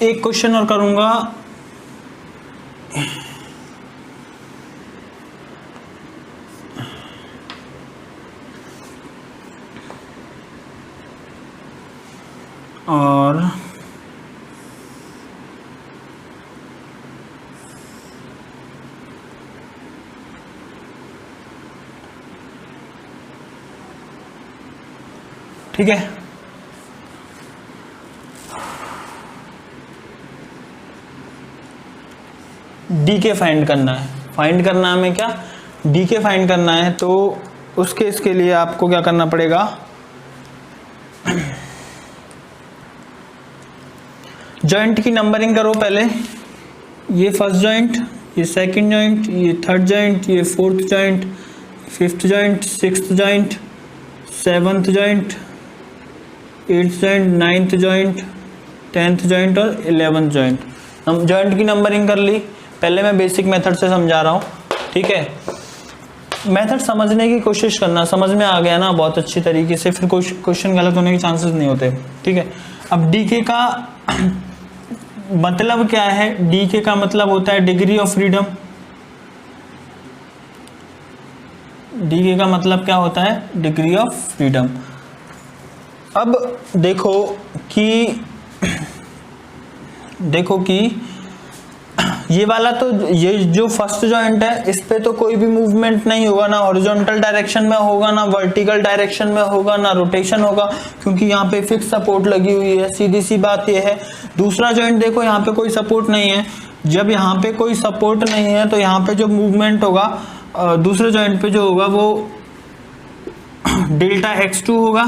एक क्वेश्चन और करूंगा, और ठीक है, डी के फाइंड करना है। फाइंड करना है हमें क्या, डी के फाइंड करना है। तो उसके इसके लिए आपको क्या करना पड़ेगा, जॉइंट की नंबरिंग करो पहले। ये फर्स्ट जॉइंट, ये सेकंड जॉइंट, ये थर्ड जॉइंट, ये fourth joint, fifth joint, sixth joint, seventh joint, eighth joint, ninth joint, 10th joint और 11th जॉइंट। हम जॉइंट की नंबरिंग कर ली। पहले मैं बेसिक मेथड से समझा रहा हूँ, ठीक है। मेथड समझने की कोशिश करना, समझ में आ गया ना बहुत अच्छी तरीके से, फिर क्वेश्चन गलत होने के चांसेस नहीं होते, ठीक है। अब डीके का मतलब क्या है, डीके का मतलब होता है डिग्री ऑफ फ्रीडम। डीके का मतलब क्या होता है, डिग्री ऑफ फ्रीडम। अब देखो कि ये वाला तो, ये जो फर्स्ट जॉइंट है इस पे तो कोई भी मूवमेंट नहीं होगा, ना हॉरिजॉन्टल डायरेक्शन में होगा, ना वर्टिकल डायरेक्शन में होगा, ना रोटेशन होगा, क्योंकि यहाँ पे फिक्स सपोर्ट लगी हुई है। सीधी सी बात ये है। दूसरा जॉइंट देखो, यहाँ पे कोई सपोर्ट नहीं है। जब यहाँ पे कोई सपोर्ट नहीं है तो यहाँ पे जो मूवमेंट होगा दूसरे जॉइंट पे जो होगा वो डेल्टा x2 होगा,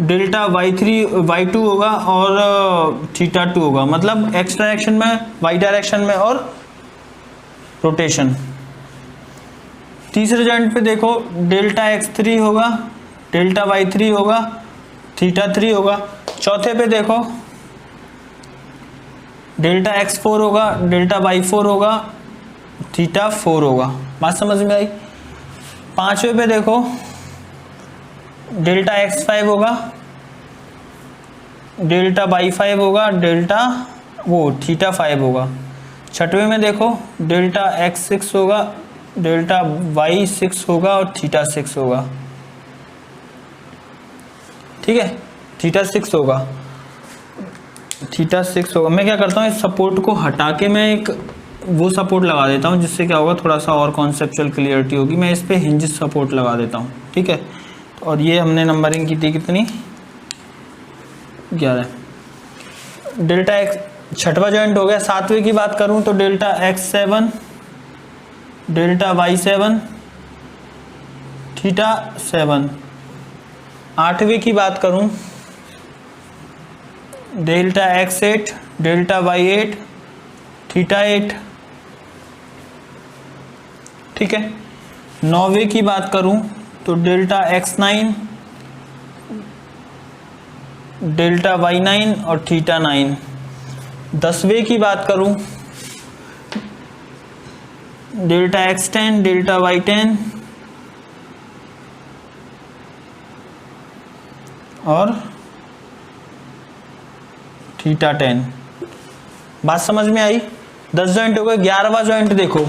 डेल्टा y2 होगा और थीटा 2 होगा। मतलब x डायरेक्शन में, y डायरेक्शन में और रोटेशन। तीसरे जॉइंट पे देखो डेल्टा x3 होगा, डेल्टा y3 होगा, थीटा 3 होगा। चौथे पे देखो डेल्टा x4 होगा, डेल्टा y4 होगा, थीटा 4 होगा। बात समझ में आई। पांचवे पे देखो डेल्टा x5 होगा, डेल्टा y5 होगा, डेल्टा थीटा 5 होगा। छठवें में देखो डेल्टा x6 होगा, डेल्टा y6 होगा और थीटा 6 होगा, ठीक है। थीटा 6 होगा, थीटा 6 होगा। मैं क्या करता हूँ, इस सपोर्ट को हटा के मैं एक वो सपोर्ट लगा देता हूँ, जिससे क्या होगा थोड़ा सा और कॉन्सेप्चुअल क्लियरिटी होगी। मैं इस पे हिंज सपोर्ट लगा देता हूँ, ठीक है। और ये हमने नंबरिंग की थी कितनी, 11। डेल्टा x छठवा जॉइंट हो गया। सातवें की बात करूं तो delta x7, delta y7, theta 7। आठवें की बात करूं delta x8, delta y8, theta 8, ठीक है। नौवें की बात करूं तो डेल्टा x9, डेल्टा y9 और थीटा 9। 10वें की बात करूं डेल्टा x10, डेल्टा y10 और थीटा 10। बात समझ में आई। 10 जॉइंट हो गए। 11वां जॉइंट देखो,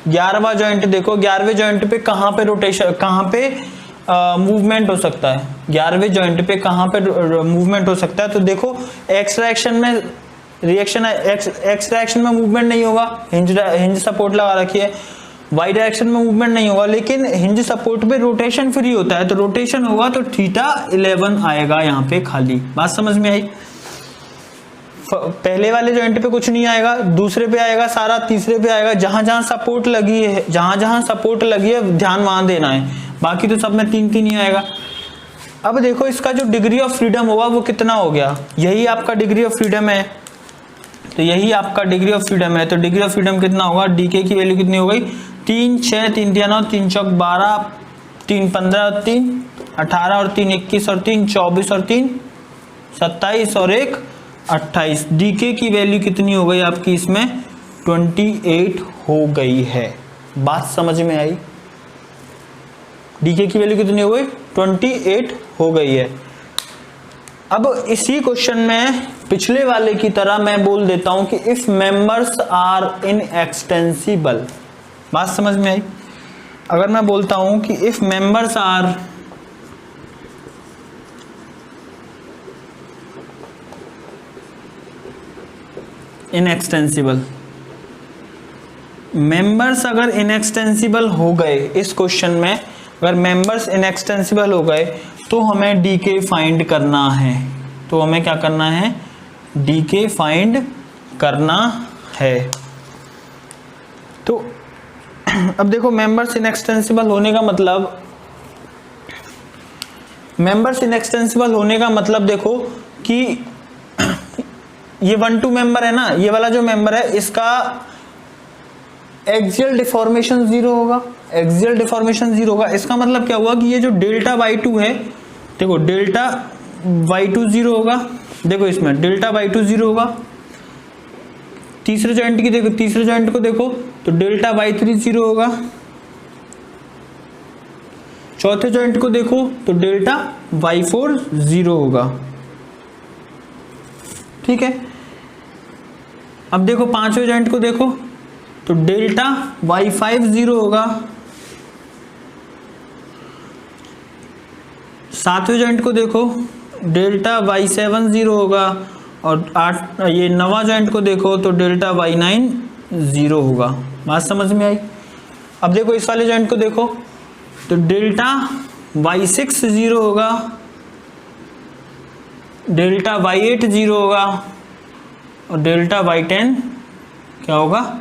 11वां जॉइंट देखो, 11वें जॉइंट पे कहाँ पे रोटेशन, कहाँ पे मूवमेंट हो सकता है। 11वें जॉइंट पे कहाँ पे मूवमेंट हो सकता है, तो देखो एक्स डायरेक्शन में रिएक्शन है, एक्स डायरेक्शन में मूवमेंट नहीं होगा, हिंज सपोर्ट लगा रखी है। वाई डायरेक्शन में मूवमेंट नहीं होगा, लेकिन हिंज सपोर्ट पे रोटेशन फ्री होता है, तो रोटेशन होगा तो थीटा 11 आएगा यहाँ पे खाली। बात समझ में आई। पहले वाले जॉइंट पे कुछ नहीं आएगा, दूसरे पे आएगा सारा, तीसरे पे आएगा। जहां जहां सपोर्ट लगी है, जहां जहां सपोर्ट लगी है ध्यान वहां देना है, बाकी तो सब में 3-3 ही आएगा। अब देखो इसका जो डिग्री ऑफ फ्रीडम होगा वो कितना हो गया, यही आपका डिग्री ऑफ फ्रीडम है, तो यही आपका डिग्री ऑफ फ्रीडम है। तो डिग्री ऑफ फ्रीडम कितना होगा, डीके की वैल्यू कितनी हो गई, 3 6 3 3 9 3 चौक 12 3 15 और 3 18 और 3 21 और 3 24 और 3 27 और 1 28। डीके की वैल्यू कितनी हो गई आपकी इसमें, 28 हो गई है। बात समझ में आई। डीके की वैल्यू कितनी हो गई, 28 हो गई है। अब इसी क्वेश्चन में पिछले वाले की तरह मैं बोल देता हूं कि इफ मेंबर्स आर इनएक्सटेंसिबल, बात समझ में आई? अगर मैं बोलता हूं कि if members are inextensible, members अगर इनएक्सटेंसिबल हो गए इस क्वेश्चन में, अगर मेंबर्स इनएक्सटेंसिबल हो गए तो हमें डीके फाइंड करना है। तो हमें क्या करना है? डीके फाइंड करना है। तो अब देखो मेंबर्स इनएक्सटेंसिबल होने का मतलब, मेंबर्स इनएक्सटेंसिबल होने का मतलब देखो कि ये 1 2 मेंबर है ना, ये वाला जो मेंबर है इसका एक्सियल डिफॉर्मेशन 0 होगा, एक्सियल डिफॉर्मेशन 0 होगा। इसका मतलब क्या हुआ कि ये जो डेल्टा y2 है, देखो डेल्टा y2 0 होगा, देखो इसमें डेल्टा y2 0 होगा। तीसरे जॉइंट की देखो, तीसरे जॉइंट को देखो तो डेल्टा y3 0 होगा। चौथे जॉइंट को देखो तो डेल्टा y4 0 होगा, ठीक है। अब देखो पांचवें जॉइंट को देखो तो डेल्टा y5 0 होगा। सातवें जॉइंट को देखो डेल्टा y7 0 होगा, और ये नवा जॉइंट को देखो तो डेल्टा y9 0 होगा। बात समझ में आई? अब देखो इस वाले जॉइंट को देखो तो डेल्टा y6 0 होगा, डेल्टा y8 0 होगा, और डेल्टा y10 क्या होगा?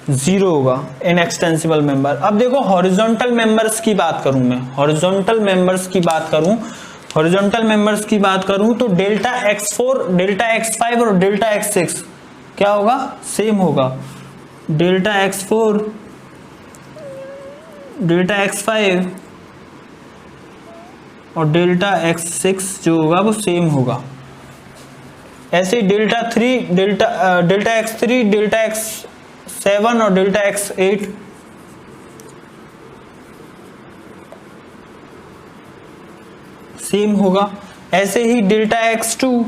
0 होगा। Inextensible member. अब देखो हॉरिजॉन्टल मेंबर्स की बात करूं मैं, हॉरिजॉन्टल मेंबर्स की बात करूं, हॉरिजॉन्टल मेंबर्स की बात करूं तो डेल्टा x4, डेल्टा x5 और डेल्टा x6 क्या होगा? सेम होगा। डेल्टा x4, डेल्टा x5 और डेल्टा x6 जो होगा वो सेम होगा। ऐसे डेल्टा x3, डेल्टा x7 और डेल्टा x8 सेम होगा। ऐसे ही डेल्टा x2,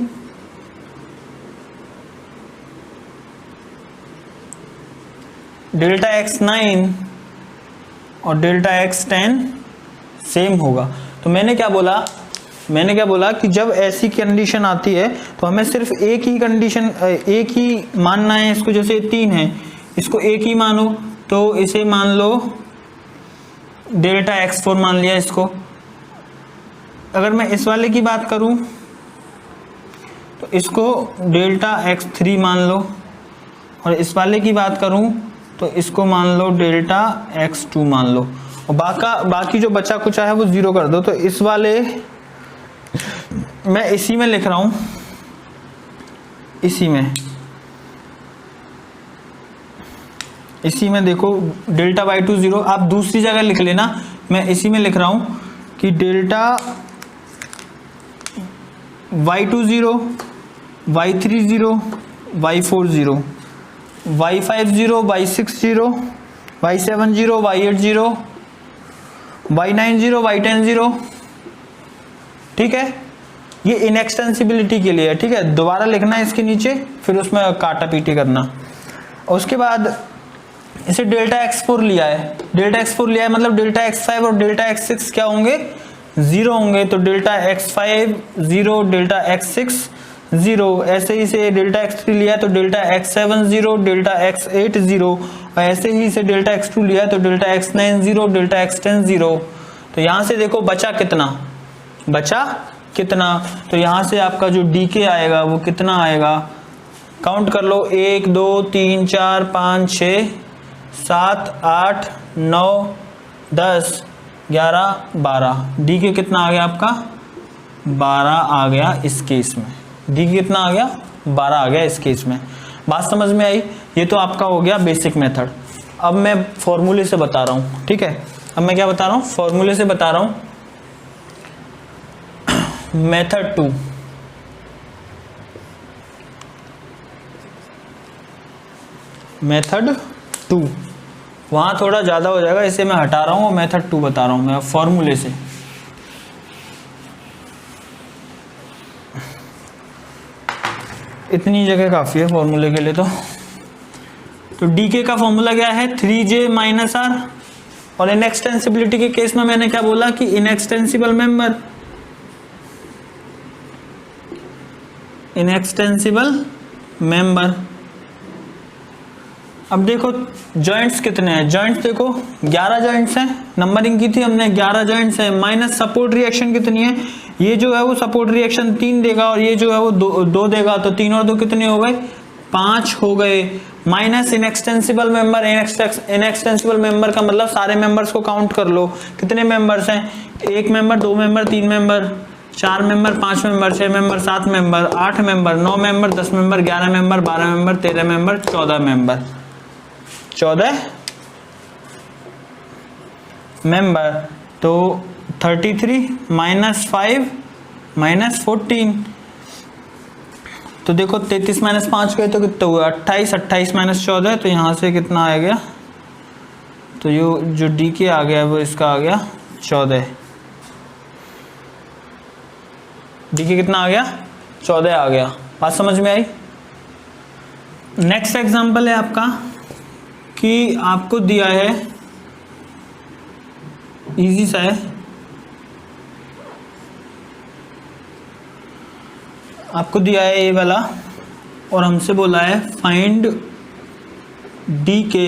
डेल्टा x9 और डेल्टा x10 सेम होगा। तो मैंने क्या बोला कि जब ऐसी कंडीशन आती है तो हमें सिर्फ एक ही कंडीशन, एक ही मानना है इसको। जैसे 3 है, इसको एक ही मानो, तो इसे मान लो डेल्टा x4 मान लिया इसको। अगर मैं इस वाले की बात करूं तो इसको डेल्टा x3 मान लो, और इस वाले की बात करूं तो इसको मान लो डेल्टा x2 मान लो, और बाकी जो बचा कुछ है वो 0 कर दो। तो इस वाले मैं इसी में लिख रहा हूं, इसी में देखो डेल्टा y2 0, आप दूसरी जगह लिख लेना, मैं इसी में लिख रहा हूं कि delta y2 0, y3 0, y4 0, y5 0, y6 0, y7 0, y8 0, y9 0, y10 0, ठीक है। ये इनएक्सटेंसिबिलिटी के लिए है, ठीक है। दोबारा लिखना है इसके नीचे, फिर उसमें काटा पीटी करना। और उसके बाद इसे डेल्टा x4 लिया है, डेल्टा x4 लिया है मतलब डेल्टा x5 और डेल्टा x6 क्या होंगे? 0 होंगे। तो डेल्टा x5 0, डेल्टा x6 0। ऐसे ही से डेल्टा x3 लिया है तो डेल्टा x7 0, डेल्टा x8 0, और ऐसे ही से डेल्टा x2 लिया है तो डेल्टा x9 0, डेल्टा x10 0। तो यहाँ से देखो बचा कितना, तो यहाँ से आपका जो डीके आएगा वो कितना आएगा? काउंट कर लो, 1 2 3 4 5 6 7 8 9 10 11 12। डीके कितना आ गया आपका? 12 आ गया इस केस में। डीके कितना आ गया? 12 आ गया इस केस में। बात समझ में आई? ये तो आपका हो गया बेसिक मेथड। अब मैं फॉर्मूले से बता रहा हूँ, ठीक है। अब मैं क्या बता रहा हूँ? फॉर्मूले से बता रहा हूँ। मेथड 2, मेथड 2 वहां थोड़ा ज्यादा हो जाएगा, इसे मैं हटा रहा हूं और मेथड 2 बता रहा हूं मैं फॉर्मूले से। इतनी जगह काफ़ी है फॉर्मूले के लिए। तो डीके का फॉर्मूला क्या है 3j माइनस आर, और इनएक्सटेंसिबिलिटी के केस में मैंने क्या बोला कि इनएक्सटेंसिबल मेंबर। अब देखो जॉइंट्स कितने हैं, जॉइंट्स देखो 11 जॉइंट्स हैं, नंबरिंग की थी हमने 11 जॉइंट्स हैं, माइनस सपोर्ट रिएक्शन कितनी है, ये जो है वो सपोर्ट रिएक्शन 3 देगा और ये जो है वो 2 देगा, तो 3 और 2 कितने हो गए 5 हो गए, minus inextensible member. Inextensible member का मतलब सारे मेंबर्स को काउंट कर लो, कितने मेंबर्स हैं 1 member 2 member 3 member 4 member 5 member 6 member 7 member 8 member 9 member 10 member 11 member 12 member 13 member 14 member 14 member. तो 33 माइनस 5 माइनस 14, तो देखो 33 माइनस 5 गए तो कितना हुआ 28, 28 माइनस 14, तो यहाँ से कितना आ गया, तो ये जो डी के आ गया वो इसका आ गया 14, डी के कितना आ गया 14 आ गया। बात समझ में आई। नेक्स्ट एग्जांपल है आपका कि आपको दिया है, इजी सा है, आपको दिया है ये वाला और हमसे बोला है फाइंड डी के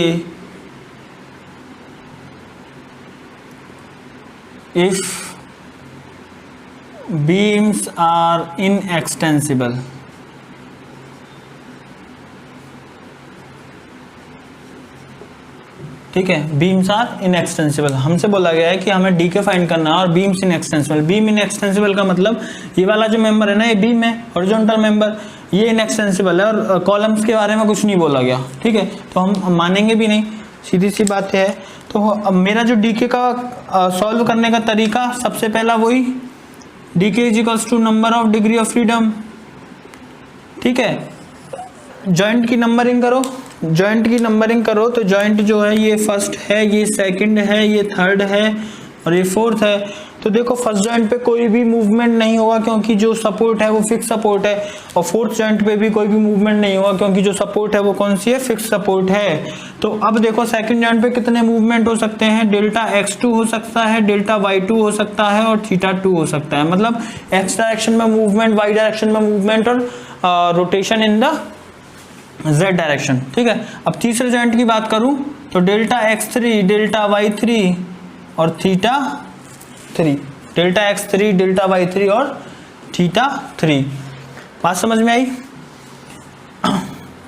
इफ बीम्स आर इनएक्सटेंसिबल। ठीक है, बीम्स आर इनएक्सटेंसिबल, हमसे बोला गया है कि हमें डी के फाइंड करना है और बीम्स इनएक्सटेंसिबल। बीम इनएक्सटेंसिबल का मतलब ये वाला जो मेंबर है ना, ये बीम है, हॉरिजॉन्टल मेंबर, ये इनएक्सटेंसिबल है और कॉलम्स के बारे में कुछ नहीं बोला गया। ठीक है, तो हम मानेंगे भी नहीं, सीधी सी बात है। तो अब मेरा जो डी के का सॉल्व करने का तरीका, सबसे पहला वही D K is equals to number of degree of freedom. ठीक है, जॉइंट की नंबरिंग करो, जॉइंट की नंबरिंग करो तो जॉइंट जो है ये फर्स्ट है, ये सेकंड है, ये थर्ड है और ये फोर्थ है। तो देखो फर्स्ट जॉइंट पे कोई भी मूवमेंट नहीं होगा क्योंकि जो सपोर्ट है वो फिक्स सपोर्ट है, और फोर्थ जॉइंट पे भी कोई भी मूवमेंट नहीं होगा क्योंकि जो सपोर्ट है वो कौन सी है, फिक्स सपोर्ट है। तो अब देखो सेकंड जॉइंट पे कितने मूवमेंट हो सकते हैं, डेल्टा x2 हो सकता है, डेल्टा y2 हो सकता है और थीटा 2 हो सकता है। मतलब x डायरेक्शन में मूवमेंट, y डायरेक्शन में मूवमेंट और rotation in the z direction. ठीक है, अब तीसरे जॉइंट की बात करूं तो डेल्टा x3, डेल्टा y3 और theta 3, delta x3, delta y3 और थीटा 3। बात समझ में आई।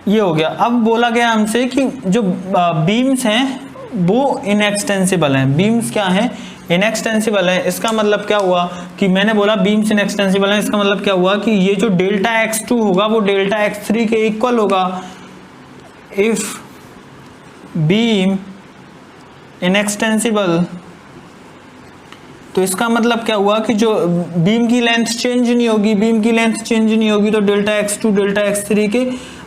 ये हो गया। अब बोला गया हमसे कि जो बीम्स हैं वो इनएक्सटेंसिबल हैं। बीम्स क्या हैं, इनएक्सटेंसिबल है। इसका मतलब क्या हुआ कि मैंने बोला बीम्स इनएक्सटेंसिबल है, इसका मतलब क्या हुआ कि ये जो डेल्टा x2 होगा वो डेल्टा x3 के इक्वल होगा। इफ बीम इनएक्सटेंसिबल, तो इसका मतलब क्या हुआ कि जो बीम की लेंथ चेंज नहीं होगी, बीम की लेंथ चेंज नहीं होगी तो डेल्टा x2 डेल्टा x3 के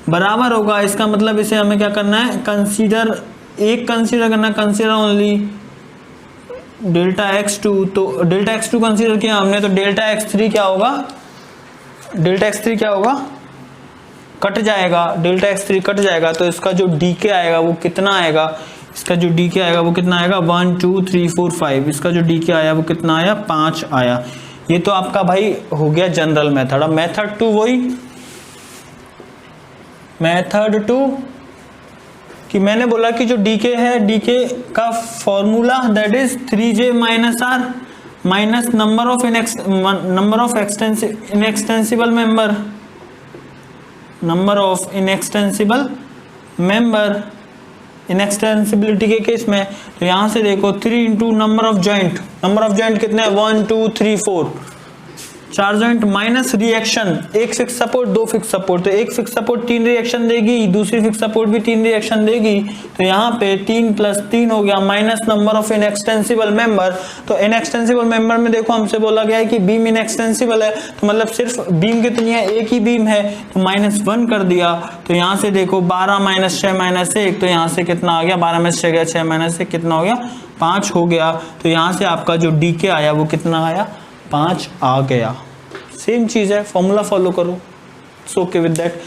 बराबर होगा। इसका मतलब इसे हमें क्या करना है, कंसीडर करना, कंसीडर ओनली डेल्टा x2। तो डेल्टा x2 कंसीडर किया हमने, तो डेल्टा x3 क्या होगा, डेल्टा x3 क्या होगा, कट जाएगा, डेल्टा x3 कट जाएगा। तो इसका जो डीके आएगा वो कितना आएगा, इसका जो डीके आएगा वो कितना आएगा 1 2 3 4 5। इसका जो डीके आया वो कितना आया 5 आया। ये तो आपका भाई हो गया जनरल मेथड। अब मेथड 2 वही, मेथड 2 कि मैंने बोला कि जो डीके है, डीके का formula that is 3j minus are minus number of inextensible member, number of inextensible member. Inextensibility के केस में तो यहां से देखो 3 into number of joint, number of joint कितने हैं 1 2 3 4, 4 जॉइंट माइनस रिएक्शन, एक फिक्स सपोर्ट 2 फिक्स सपोर्ट, तो एक फिक्स सपोर्ट 3 रिएक्शन देगी, दूसरी फिक्स सपोर्ट भी 3 रिएक्शन देगी। तो यहाँ पे 3 + 3 हो गया minus number of inextensible member. तो इनएक्सटेंसिबल मेंबर में देखो हमसे बोला गया है कि बीम इनएक्सटेंसिबल है, तो मतलब सिर्फ बीम कितनी है, एक ही बीम है, तो -1 कर दिया। तो यहाँ से देखो 12 - 6 - 1, तो यहाँ से कितना आ गया 12 - 6 गया 6 - 1 कितना हो गया 5 हो गया। तो यहाँ से आपका जो डीके आया वो कितना आया 5 आ गया। सेम चीज है, फॉर्मूला फॉलो करो। It's okay with that.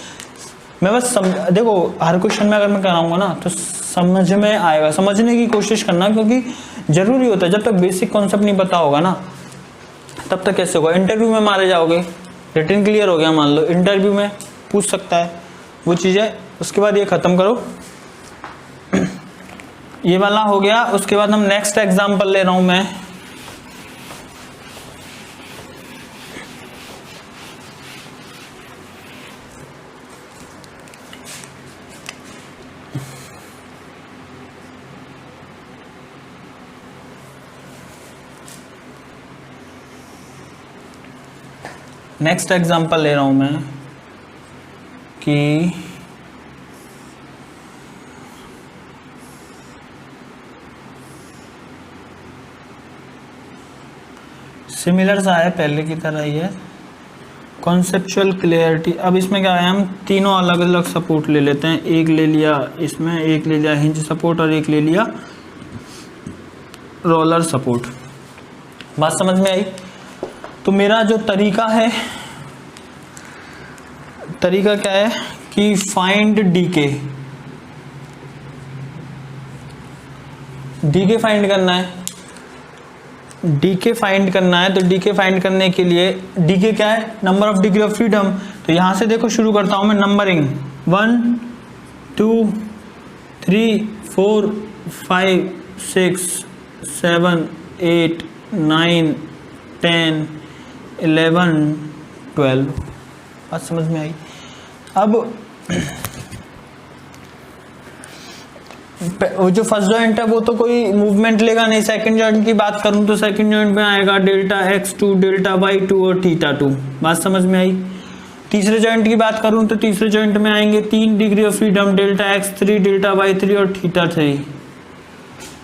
मैं बस देखो हर क्वेश्चन में अगर मैं कराऊंगा ना तो समझ में आएगा, समझने की कोशिश करना, क्योंकि जरूरी होता है। जब तक बेसिक कॉन्सेप्ट नहीं पता होगा ना तब तक कैसे होगा। इंटरव्यू में मारे जाओगे, रिटन क्लियर हो गया मान लो, इंटरव्यू में पूछ सकता है वो चीज़ें। उसके बाद ये खत्म करो, ये वाला हो गया। उसके बाद हम नेक्स्ट एग्जांपल ले रहा हूं मैं। नेक्स्ट एग्जांपल ले रहा हूं मैं कि सिमिलर सा है, पहले की तरह ही है। कॉन्सेप्चुअल क्लियरिटी, अब इसमें क्या है, हम तीनों अलग अलग सपोर्ट ले लेते हैं। एक ले लिया इसमें, एक ले लिया हिंज सपोर्ट और एक ले लिया रोलर सपोर्ट। बात समझ में आई? तो मेरा जो तरीका है, तरीका क्या है कि फाइंड डीके, डीके फाइंड करना है। डीके फाइंड करना है तो डीके फाइंड करने के लिए, डीके क्या है, number of degree of freedom. तो यहां से देखो शुरू करता हूं मैं नंबरिंग, 1 2 3 4 5 6 7 8 9 10 11 12। बात समझ में आई? अब वो जो फर्स्ट जॉइंट है वो तो कोई मूवमेंट लेगा नहीं। सेकंड जॉइंट की बात करूं तो सेकंड जॉइंट में आएगा डेल्टा x2, डेल्टा y2 और थीटा 2। बात समझ में आई? तीसरे जॉइंट की बात करूं तो तीसरे जॉइंट में आएंगे 3 degree of freedom, delta x3, delta y3 और थीटा 3।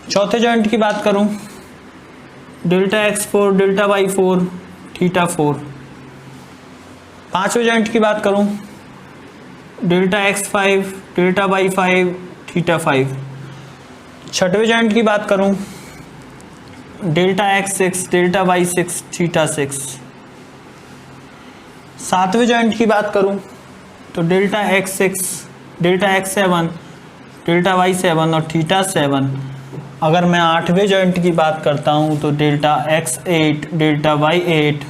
चौथे जॉइंट की बात करूं, delta x4, delta y4, theta 4। पांचवें जॉइंट की बात करूं, delta x5, delta y5, theta 5। छठवें जॉइंट की बात करूं, delta x6, delta y6, theta 6। सातवें जॉइंट की बात करूं तो delta x6, delta x7, delta y7 और थीटा 7। अगर मैं आठवें जॉइंट की बात करता हूं तो डेल्टा x8, डेल्टा y8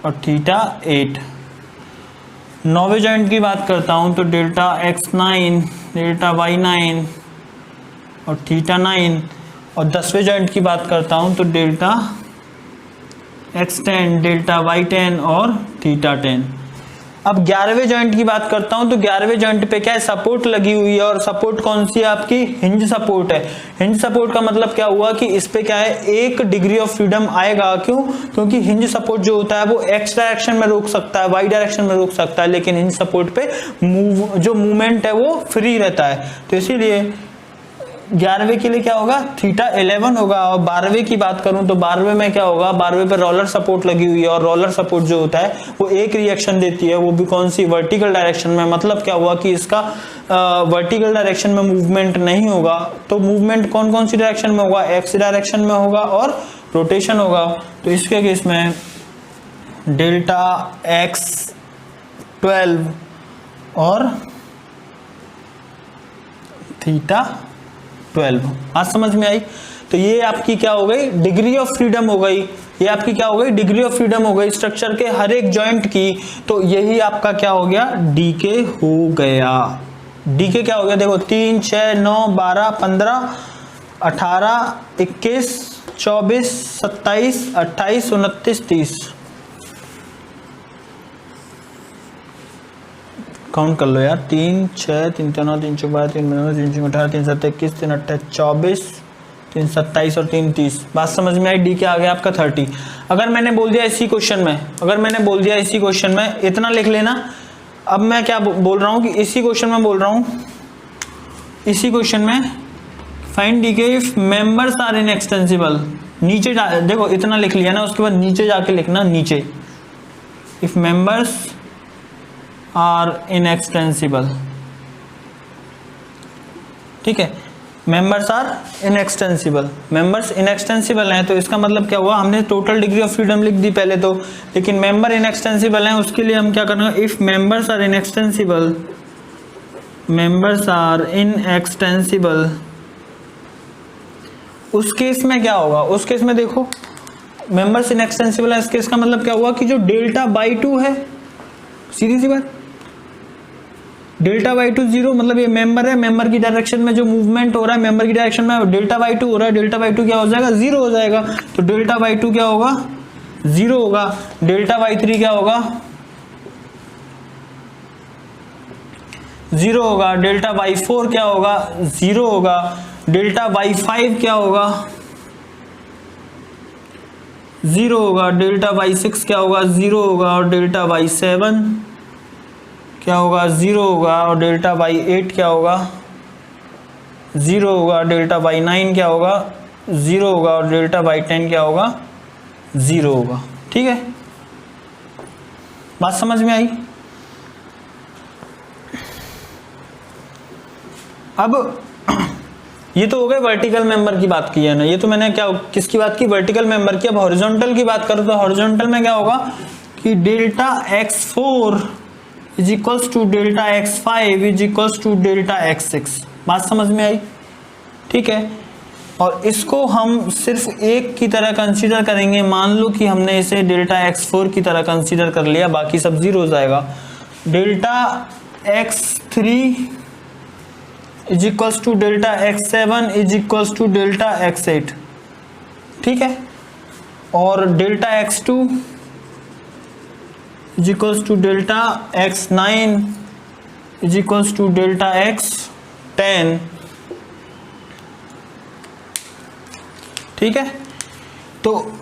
और थीटा 8। नौवें जॉइंट की बात करता हूं तो डेल्टा x9, डेल्टा y9 और थीटा 9। और 10वें जॉइंट की बात करता हूं तो डेल्टा x10, डेल्टा y10 और थीटा 10। अब 11वें जॉइंट की बात करता हूं तो 11वें जॉइंट पे क्या है, सपोर्ट लगी हुई है। और सपोर्ट कौन सी है आपकी, हिंज सपोर्ट है। हिंज सपोर्ट का मतलब क्या हुआ कि इस पे क्या है, 1 डिग्री ऑफ फ्रीडम आएगा। क्यों? क्योंकि हिंज सपोर्ट जो होता है वो x डायरेक्शन में रोक सकता है, y डायरेक्शन में रोक सकता है, लेकिन हिंज सपोर्ट पे जो मूवमेंट है वो फ्री रहता है। तो इसीलिए 11वें के लिए क्या होगा, थीटा 11 होगा। और 12वें की बात करूं तो 12वें में क्या होगा, 12वें पे रोलर सपोर्ट लगी हुई है। और रोलर सपोर्ट जो होता है वो एक रिएक्शन देती है, वो भी कौन सी, वर्टिकल डायरेक्शन में। मतलब क्या हुआ कि इसका वर्टिकल डायरेक्शन में मूवमेंट नहीं होगा। तो मूवमेंट कौन कौन सी डायरेक्शन में होगा, एक्स डायरेक्शन में होगा और रोटेशन होगा। तो इसके केस में डेल्टा x12 और थीटा 12। आज समझ में आई? तो ये आपकी क्या हो गई, डिग्री ऑफ फ्रीडम हो गई। ये आपकी क्या हो गई, डिग्री ऑफ फ्रीडम हो गई स्ट्रक्चर के हर एक जॉइंट की। तो यही आपका क्या हो गया, डीके हो गया। डीके क्या हो गया, देखो 3 6 9 12 15 18 21 24 27 28 29 30। काउंट कर लो यार, 3 6 3 9 3 12 3 9 3 18 3 7 21 3 28 24 3 27 और 3 30। बात समझ में आई? डी के आ गया आपका 30। अगर मैंने बोल दिया इसी क्वेश्चन में, अगर मैंने बोल दिया इसी क्वेश्चन में इतना लिख लेना। अब मैं क्या बोल रहा हूँ कि इसी क्वेश्चन में बोल रहा हूँ, इसी क्वेश्चन में फाइंड डी के इफ मेंबर्स आर इनएक्सटेंसिबल। नीचे देखो इतना लिख लिया ना, उसके बाद नीचे जाके लिखना, नीचे इफ मेंबर्स आर इनएक्सटेंसिबल। ठीक है, members are inextensible, members inextensible हैं, तो इसका मतलब क्या हुआ, हमने टोटल डिग्री ऑफ फ्रीडम लिख दी पहले तो, लेकिन मेंबर इनएक्सटेंसिबल हैं उसके लिए हम क्या करना, if members are inextensible, members are inextensible, उस केस में क्या होगा, उस केस में देखो मेंबर्स इनएक्सटेंसिबल है, इस केस का मतलब क्या हुआ कि जो डेल्टा बाई 2 है, सीधी सी बात, डेल्टा बाई 2 जीरो, मतलब ये मेंबर है, मेंबर की डायरेक्शन में जो मूवमेंट हो रहा है मेंबर की डायरेक्शन में डेल्टा बाई 2 हो रहा है, डेल्टा बाई 2 क्या हो जाएगा, जीरो हो जाएगा, तो डेल्टा बाई 2 क्या होगा, जीरो होगा, डेल्टा बाई 3 क्या होगा, जीरो होगा, डेल्टा बाई 4 क्या होगा, जीरो होगा, डेल्टा बाई 5 क्या होगा, जीरो होगा, डेल्टा बाई 6 क्या होगा, जीरो होगा, और डेल्टा बाई 7 क्या होगा, जीरो होगा, और डेल्टा बाई 8 क्या होगा, जीरो होगा, डेल्टा बाई 9 क्या होगा, जीरो होगा, और डेल्टा बाई 10 क्या होगा, जीरो होगा। ठीक है, बात समझ में आई। अब ये तो हो गए वर्टिकल मेंबर की बात की है ना, ये तो मैंने क्या किसकी बात की, वर्टिकल मेंबर की। अब हॉरिजॉन्टल की बात करो तो हॉरिजॉन्टल में क्या होगा कि delta x4 is equals to delta x5 is equals to delta x6। बात समझ में आई, ठीक है। और इसको हम सिर्फ एक की तरह कंसीडर करेंगे, मान लो कि हमने इसे डेल्टा x4 की तरह कंसीडर कर लिया, बाकी सब जीरो हो जाएगा। Delta x3 is equals to delta x7 is equals to delta x8, ठीक है। और delta x2 is equals to delta x9 is equals to delta x10, ठीक है। तो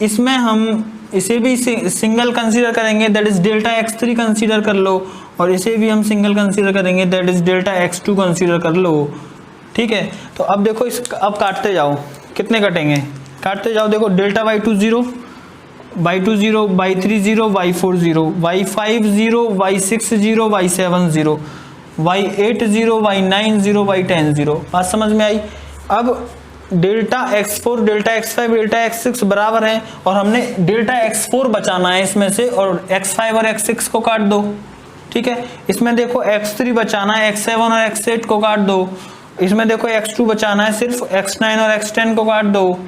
इसमें हम इसे भी सिंगल कंसीडर करेंगे, that is delta x3 consider कर लो, और इसे भी हम सिंगल कंसीडर करेंगे, that is delta x2 consider कर लो, ठीक है। तो अब देखो अब काटते जाओ, कितने कटेंगे, काटते जाओ। देखो delta y2 0, y2 0, y3 0, y4 0, y5 0, y6 0, y7 0, y8 0, y9 0, y10 0। बात समझ में आई। अब delta x4, delta x5, delta x6 बराबर है, और हमने डेल्टा x4 बचाना है इसमें से, और x5 और x6 को काट दो, ठीक है। इसमें देखो x3 बचाना है, x7 और x8 को काट दो। इसमें देखो x2 बचाना है, सिर्फ x9 और x10 को काट दो।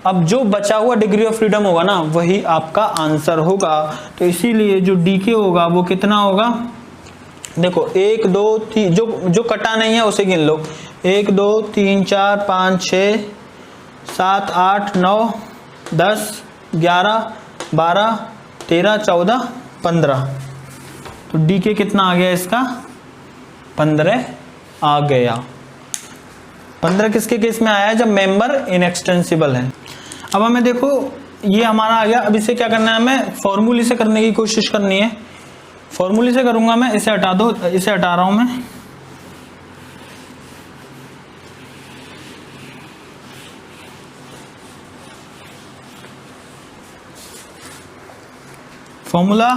अब जो बचा हुआ डिग्री ऑफ फ्रीडम होगा ना, वही आपका आंसर होगा। तो इसीलिए जो डीके होगा वो कितना होगा, देखो 1 2 3, जो कटा नहीं है उसे गिन लो, 1 2 3 4 5 6 7 8 9 10 11 12 13 14 15। तो डीके कितना आ गया इसका, 15 आ गया। 15 किसके केस में आया है, जब मेंबर इनएक्सटेंसिबल है। अब हमें देखो ये हमारा आ गया। अब इसे क्या करना है, हमें फॉर्मूले से करने की कोशिश करनी है। फॉर्मूले से करूंगा मैं, इसे हटा दो, इसे हटा रहा हूं मैं। फॉर्मूला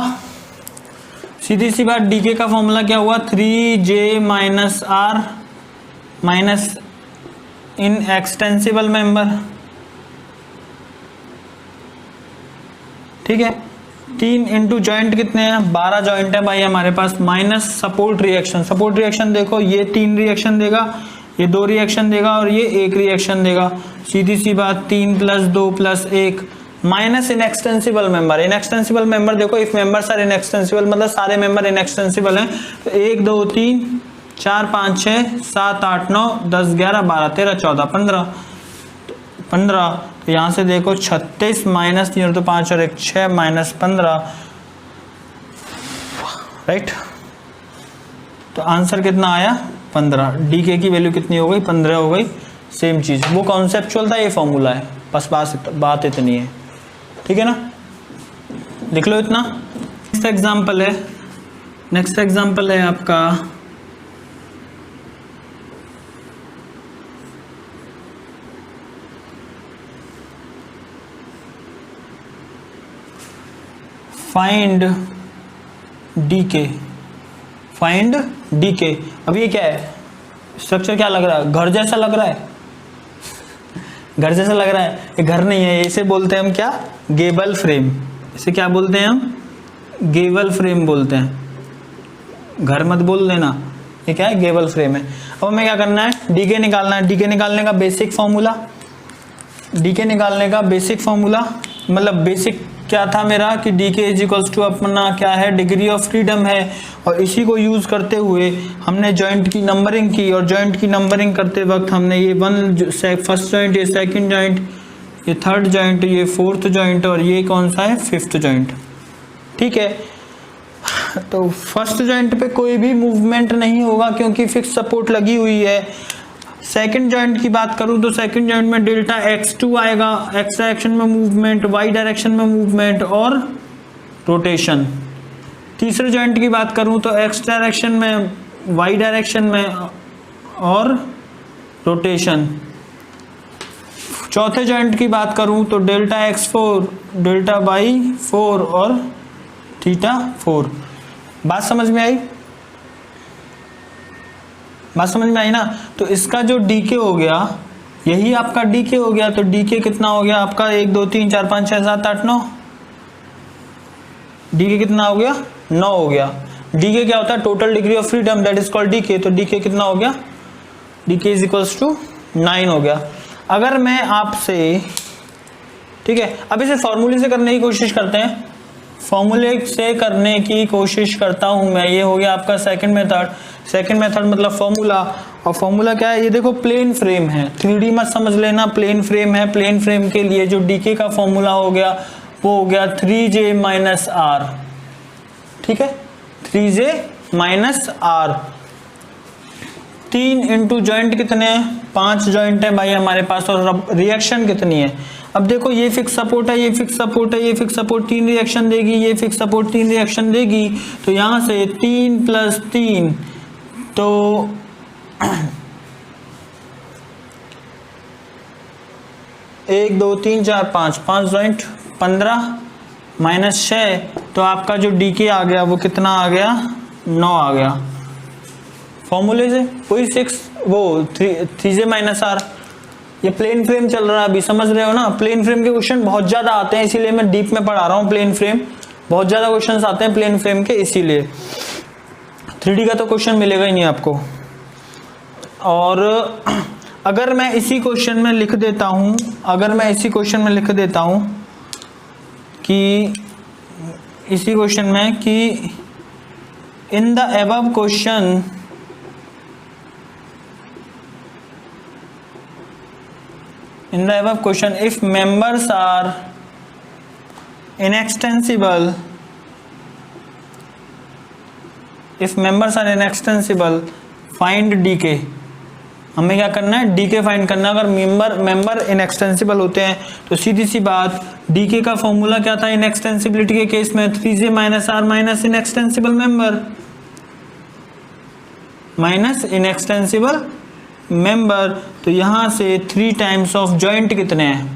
सीधी सी बात, डीके का फॉर्मूला क्या हुआ, 3j minus are minus inextensible member, ठीक है। 3 इंटू जॉइंट कितने हैं, 12 जॉइंट है भाई हमारे पास, minus support reaction. Support reaction देखो, ये 3 रिएक्शन देगा, ये 2 रिएक्शन देगा, और ये 1 रिएक्शन देगा। सीधी सी बात, 3 + 2 + 1 minus inextensible member. Inextensible member देखो, इफ मेंबर्स आर इनएक्सटेंसिबल मतलब सारे मेंबर इनएक्सटेंसिबल हैं। तो 1 2 3 4 5 6 7 8 9 10 11 12 13 14 15। तो यहाँ से देखो 36 माइनस 3 तो 5 और 1 6 माइनस 15, राइट। तो आंसर कितना आया, 15। डीके की वैल्यू कितनी हो गई, 15 हो गई। सेम चीज, वो कॉन्सेप्चुअल था, ये फॉर्मूला है, बस बात इतनी है, ठीक है ना। लिख लो इतना। नेक्स्ट एग्जाम्पल है आपका फाइंड डीके। अब ये क्या है, स्ट्रक्चर क्या लग रहा है, घर जैसा लग रहा है, घर जैसा लग रहा है, ये घर नहीं है, इसे बोलते हैं हम क्या, गेबल फ्रेम। इसे क्या बोलते हैं हम, गेबल फ्रेम बोलते हैं, घर मत बोल देना, ये क्या है, गेबल फ्रेम है। अब हमें क्या करना है, डीके निकालना है। डीके निकालने का बेसिक फॉर्मूला, डीके निकालने का बेसिक फॉर्मूला मतलब बेसिक क्या था मेरा कि डीके इज इक्वल्स टू अपना क्या है, डिग्री ऑफ फ्रीडम है, और इसी को यूज करते हुए हमने जॉइंट की नंबरिंग की, और जॉइंट की नंबरिंग करते वक्त हमने ये फर्स्ट जॉइंट, ये सेकंड जॉइंट, ये थर्ड जॉइंट, ये फोर्थ जॉइंट, और ये कौन सा है, फिफ्थ जॉइंट। ठीक है, तो फर्स्ट जॉइंट पे कोई भी मूवमेंट नहीं होगा क्योंकि फिक्स सपोर्ट लगी हुई है। सेकंड जॉइंट की बात करूं तो सेकंड जॉइंट में डेल्टा x2 आएगा, x डायरेक्शन में मूवमेंट, y डायरेक्शन में मूवमेंट और रोटेशन। तीसरे जॉइंट की बात करूं तो x डायरेक्शन में, y डायरेक्शन में और रोटेशन। चौथे जॉइंट की बात करूं तो डेल्टा x4, डेल्टा y4 और थीटा 4। बात समझ में आई, बात समझ में आई ना। तो इसका जो डीके हो गया, यही आपका डीके हो गया। तो डीके कितना हो गया आपका, 1 2 3 4 5 6 7 8 9, डीके कितना हो गया, 9 हो गया। डीके क्या होता है, total degree of freedom, that is called DK. तो डीके कितना हो गया, डीके इज इक्वल्स टू 9 हो गया। अगर मैं आपसे, ठीक है, अब इसे फॉर्मूले से करने की कोशिश करते हैं, फॉर्मूले से करने की कोशिश करता हूं मैं। ये हो गया आपका सेकंड मेथड। सेकंड मेथड मतलब फॉर्मूला, और फॉर्मूला क्या है, ये देखो प्लेन फ्रेम है, 3D मत समझ लेना, प्लेन फ्रेम है। प्लेन फ्रेम के लिए जो डीके का फॉर्मूला हो गया वो हो गया 3J - R। ठीक है, 3J - R। 3 इंटू जॉइंट कितने हैं, 5 जॉइंट है भाई हमारे पास, और रिएक्शन कितनी है। अब देखो ये फिक्स सपोर्ट है, ये फिक्स सपोर्ट है, ये फिक्स सपोर्ट 3 रिएक्शन देगी, ये फिक्स सपोर्ट 3 रिएक्शन देगी। तो यहां से 3 + 3 तो 1 2 3 4 5 जॉइंट, 15 - 6, तो आपका जो डीके आ गया वो कितना आ गया, 9 आ गया। फॉर्मूले से वही 3J - R। ये प्लेन फ्रेम चल रहा है अभी, समझ रहे हो ना। प्लेन फ्रेम के क्वेश्चन बहुत ज्यादा आते हैं, इसीलिए मैं डीप में पढ़ा रहा हूँ। प्लेन फ्रेम बहुत ज्यादा क्वेश्चंस आते हैं प्लेन फ्रेम के, इसीलिए 3D का तो क्वेश्चन मिलेगा ही नहीं आपको। और अगर मैं इसी क्वेश्चन में लिख देता हूं, अगर मैं इसी क्वेश्चन में लिख देता हूं कि इसी क्वेश्चन में कि in the above question in the above question if members are inextensible, if members are inextensible find dk। हमें क्या करना है, डीके फाइंड करना है। अगर मेंबर इनएक्सटेंसिबल होते हैं तो सीधी सी बात, डीके का फॉर्मूला क्या था इनएक्सटेंसिबिलिटी के केस में, 3J - R minus inextensible member, minus inextensible member. तो यहां से 3 टाइम्स ऑफ जॉइंट कितने हैं,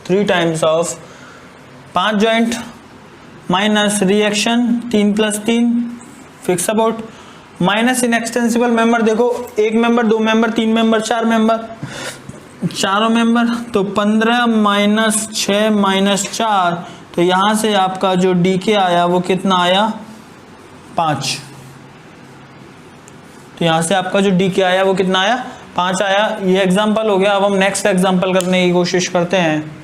3 times of 5 joint minus reaction 3 + 3 fix support minus inextensible member. देखो 1 मेंबर, 2 मेंबर, 3 मेंबर, 4 मेंबर, चारों मेंबर, तो 15 - 6 - 4। तो यहां से आपका जो डीके आया वो कितना आया, 5। तो यहां से आपका जो डीके आया वो कितना आया, 5 आया। ये एग्जांपल हो गया। अब हम नेक्स्ट एग्जांपल करने की कोशिश करते हैं।